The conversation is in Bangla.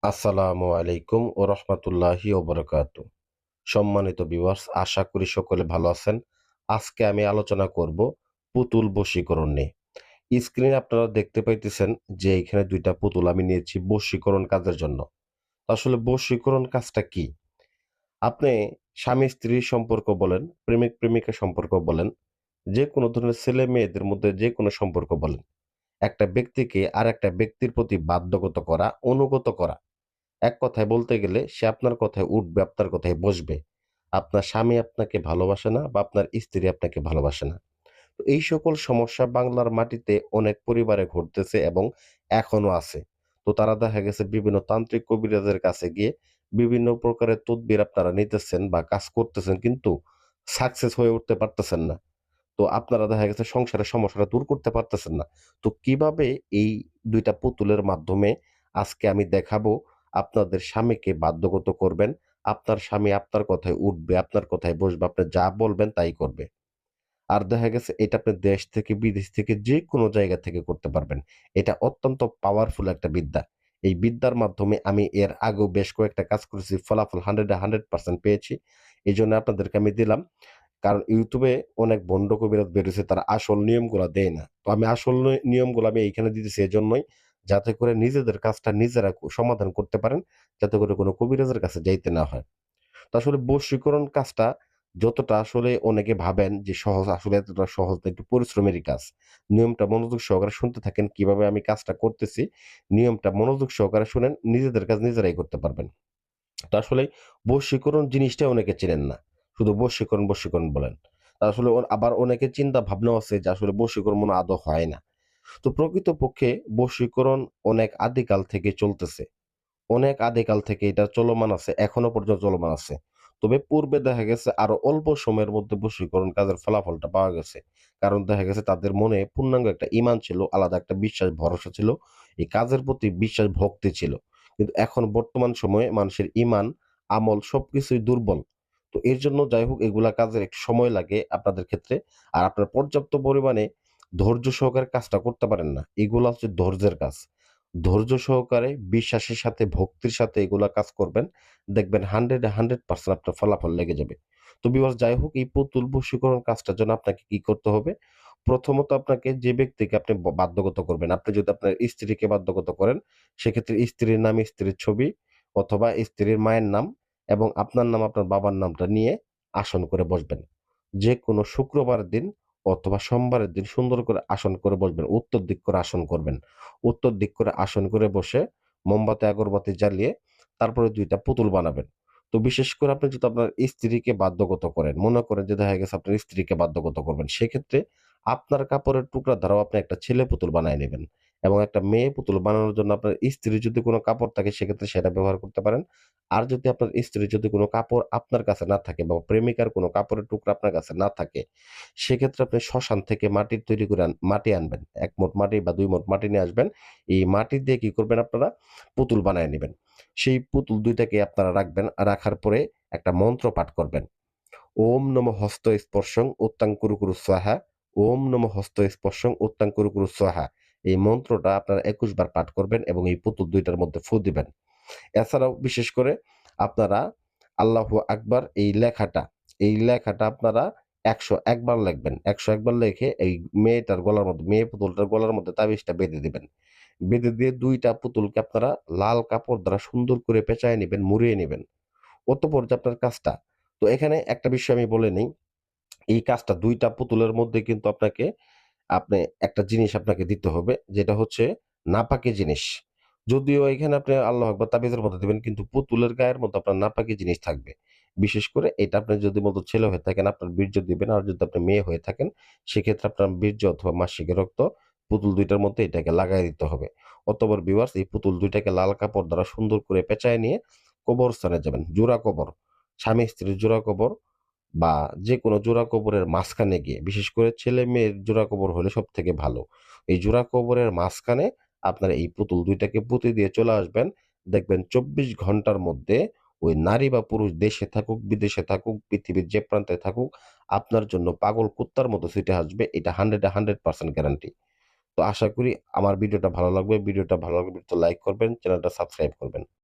আসসালামু আলাইকুম ও রহমতুল্লাহি ও বরকাতু। সম্মানিত ভিউয়ার্স, আশা করি সকলে ভালো আছেন। আজকে আমি আলোচনা করব পুতুল বশীকরণ নিয়ে। স্ক্রিনে আপনারা দেখতে পাইতেছেন যে এখানে দুইটা পুতুল আমি নিয়েছি বশীকরণ কাজের জন্য। আসলে বশীকরণ কাজটা কি? আপনি স্বামী-স্ত্রীর সম্পর্ক বলেন, প্রেমিক-প্রেমিকা সম্পর্ক বলেন, যে কোনো ধরনের ছেলে-মেয়েদের মধ্যে যে কোনো সম্পর্ক বলেন। একটা ব্যক্তিকে আরেকটা ব্যক্তির প্রতি বাধ্যগত করা, অনুগত করা। এক কথায় বলতে গেলে সে আপনার কথায় উঠবে, আপনার কথায় বসবে। আপনার স্বামী আপনাকে ভালোবাসে না বা আপনার স্ত্রী আপনাকে ভালোবাসে না। তো এই সকল সমস্যা বাংলার মাটিতে অনেক পরিবারে ঘটতেছে এবং এখনো আছে। তো তারা দেখা গেছে বিভিন্ন তান্ত্রিক কবিরাজের কাছে গিয়ে বিভিন্ন প্রকারের তদবির আপনারা নিতেছেন বা কাজ করতেছেন কিন্তু সাকসেস হয়ে উঠতে পারতেছেন না। তো আপনারা দেখা গেছে সংসারের সমস্যাটা দূর করতে পারতেছেন না। তো কিভাবে এই ২ টা পুতুলের মাধ্যমে আজকে আমি দেখাবো আপনাদের স্বামীকে বাধ্যগত করবেন। আপনার স্বামী আপনার কথায় উঠবে, আপনার কথায় বসবে। আপনি যা বলবেন তাই করবে। আর দেখা গেছে এটা আপনি দেশ থেকে বিদেশ থেকে যেকোনো জায়গা থেকে করতে পারবেন। এটা অত্যন্ত পাওয়ারফুল একটা বিদ্যা। এই বিদ্যার মাধ্যমে আমি এর আগেও বেশ কয়েকটা কাজ করেছি। ফলাফল 100 এ 100% পেয়েছি। এজন্য আপনাদেরকে আমি দিলাম। কারণ YouTube এ অনেক ভন্ড কবিরাজ বেরোইছে তারা আসল নিয়মগুলা দেয় না। তো আমি আসল নিয়মগুলো আমি এইখানে দিতেছি এজন্যই, যাতে করে নিজেদের কাজটা নিজেরা সমাধান করতে পারেন, যাতে করে কোনো কবিরাজের কাছে যাইতে না হয়। তো আসলে বশীকরণ কাজটা যতটা আসলে অনেকে ভাবেন যে সহজ, আসলে এতটা সহজ না, একটু পরিশ্রমেরই কাজ। নিয়মটা মনোযোগ সহকারে শুনতে থাকেন কিভাবে আমি কাজটা করতেছি। নিয়মটা মনোযোগ সহকারে শুনেন, নিজেদের কাজ নিজেরাই করতে পারবেন। তো আসলে বশীকরণ জিনিসটাই অনেকে চেনেন না। শুধু বশীকরণ বলেন। আসলে আবার অনেকের চিন্তা ভাবনাও আছে যে আসলে বশীকরণ মনে হয় আদৌ হয় না। তো প্রকৃতপক্ষে বশীকরণ অনেক আদিকাল থেকে চলতেছে। অনেক আদিকাল থেকে এটা চলমান আছে, এখনো পর্যন্ত চলমান আছে। তবে পূর্বে দেখা গেছে আরো অল্প সময়ের মধ্যে বশীকরণ কাজের ফলাফলটা পাওয়া গেছে। কারণ দেখা গেছে তাদের মনে পূর্ণাঙ্গ একটা ঈমান ছিল, আলাদা একটা বিশ্বাস ভরসা ছিল। এই কাজের প্রতি বিশ্বাস ভক্তি ছিল। কিন্তু এখন বর্তমান সময়ে মানুষের ঈমান, আমল সবকিছুই দুর্বল। তো এর জন্য যাই হোক এগুলা কাজের একটু সময় লাগে আপনাদের ক্ষেত্রে। আর আপনারা পর্যাপ্ত পরিমাণে ধৈর্য সহকারে কাজটা করতে পারেন না। এগুলা হচ্ছে ধৈর্যের কাজ। ধৈর্য সহকারে বিশ্বাসের সাথে ভক্তির সাথে এগুলা কাজ করবেন। দেখবেন 100 এ 100% আপনার ফলাফল লেগে যাবে। তো ভিউয়ার্স, যাই হোক এই পুতুল বশীকরণ কাজটার জন্য আপনাকে কি করতে হবে? প্রথমত আপনাকে যে ব্যক্তিকে আপনি বাধ্যগত করবেন, আপনি যদি আপনার স্ত্রীকে বাধ্যগত করেন, সেক্ষেত্রে স্ত্রীর নাম, স্ত্রীর ছবি অথবা স্ত্রীর মায়ের নাম এবং আপনার নাম, আপনার বাবার নামটা নিয়ে আসন করে বসবেন। যেকোনো শুক্রবারের দিন অথবা সোমবারের দিন সুন্দর করে আসন করে বসবেন। উত্তর দিক করে আসন করবেন। উত্তর দিক করে আসন করে বসে মোমবাতি, আগরবাতি জ্বালিয়ে তারপরে ২ টা পুতুল বানাবেন। তো বিশেষ করে আপনি যদি আপনার স্ত্রীকে বাধ্যগত করেন, মনে করেন যে দেখা গেছে আপনার স্ত্রীকে বাধ্যগত করবেন। সেক্ষেত্রে আপনার কাপড়ের টুকরা দ্বারাও আপনি একটা ছেলে পুতুল বানায় নিবেন এবং একটা মেয়ে পুতুল বানানোর জন্য আপনার স্ত্রীর যদি কোনো কাপড় থাকে সেক্ষেত্রে সেটা ব্যবহার করতে পারেন। আর যদি আপনার স্ত্রীর যদি কোনো কাপড় আপনার কাছে না থাকে বা প্রেমিকার কোনো কাপড়ের টুকরা আপনার কাছে না থাকে, সেক্ষেত্রে আপনি শ্মশান থেকে মাটির তৈরি করে মাটি আনবেন। ১ মুঠ মাটি বা ২ মুঠ মাটি নিয়ে আসবেন। এই মাটি দিয়ে কি করবেন আপনারা? পুতুল বানায় নিবেন। সেই পুতুল ২ টাকে আপনারা রাখবেন। রাখার পরে একটা মন্ত্র পাঠ করবেন। ওম নমঃ হস্ত স্পর্শং উত্তাং কুরু কুরু স্বাহা। ওম নমঃ হস্ত স্পর্শং উত্তাং কুরু কুরু স্বাহা। এই মন্ত্রটা আপনারা ২১ বার পাঠ করবেন এবং এই পুতুল ২ টার মধ্যে ফু দিবেন। এছাড়াও বিশেষ করে আপনারা আল্লাহু আকবার এই লেখাটা আপনারা ১০১ বার লিখবেন। ১০১ বার লিখে এই মেয়ে পুতুলটার গলার মধ্যে তাবিজটা বেঁধে দিবেন। বেঁধে দিয়ে ২ টা পুতুলকে আপনারা লাল কাপড় দ্বারা সুন্দর করে পেঁচায় নিবেন, মুড়িয়ে নিবেন। অতঃপর যে আপনার কাজটা, তো এখানে একটা বিষয় আমি বলে নেই, এই কাজটা ২ টা পুতুলের মধ্যে কিন্তু আপনি একটা জিনিস আপনাকে দিতে হবে, যেটা হচ্ছে নাপাকি জিনিস। যদিও এখানে আপনি আল্লাহু আকবার তাবিজের মধ্যে দিবেন কিন্তু পুতুলের গায়ের মধ্যে আপনার নাপাকি জিনিস থাকবে। বিশেষ করে এটা আপনি যদি মূলত ছেলে হয়ে থাকেন আপনার বীর্য দিবেন, আর যদি আপনি মেয়ে হয়ে থাকেন সেক্ষেত্রে আপনার বীর্য অথবা মাসিকের রক্ত পুতুল ২ টার মধ্যে এটাকে লাগায় দিতে হবে। অতঃপর ভিউয়ার্স, এই পুতুল ২ টাকে লাল কাপড় দ্বারা সুন্দর করে পেঁচায় নিয়ে কবরস্থানে যাবেন। জোড়া কবর, স্বামী-স্ত্রীর জোড়া কবর বা যেকোনো জোড়া কবরের মাঝখানে গিয়ে, বিশেষ করে ছেলে-মেয়ের জোড়া কবর হলে সবথেকে ভালো। এই জোড়া কবরের মাঝখানে আপনারা এই পুতুল ২ টাকে পুঁতে দিয়ে চলে আসবেন। দেখবেন ২৪ ঘন্টার মধ্যে ওই নারী বা পুরুষ দেশে থাকুক, বিদেশে থাকুক, পৃথিবীর যে প্রান্তে থাকুক, আপনার জন্য পাগল কুত্তার মতো ছুটে আসবে। এটা 100 এ 100% গ্যারান্টি। তো আশা করি আমার ভিডিওটা ভালো লাগবে। ভিডিওটা ভালো লাগলে তো লাইক করবেন, চ্যানেলটা সাবস্ক্রাইব করবেন।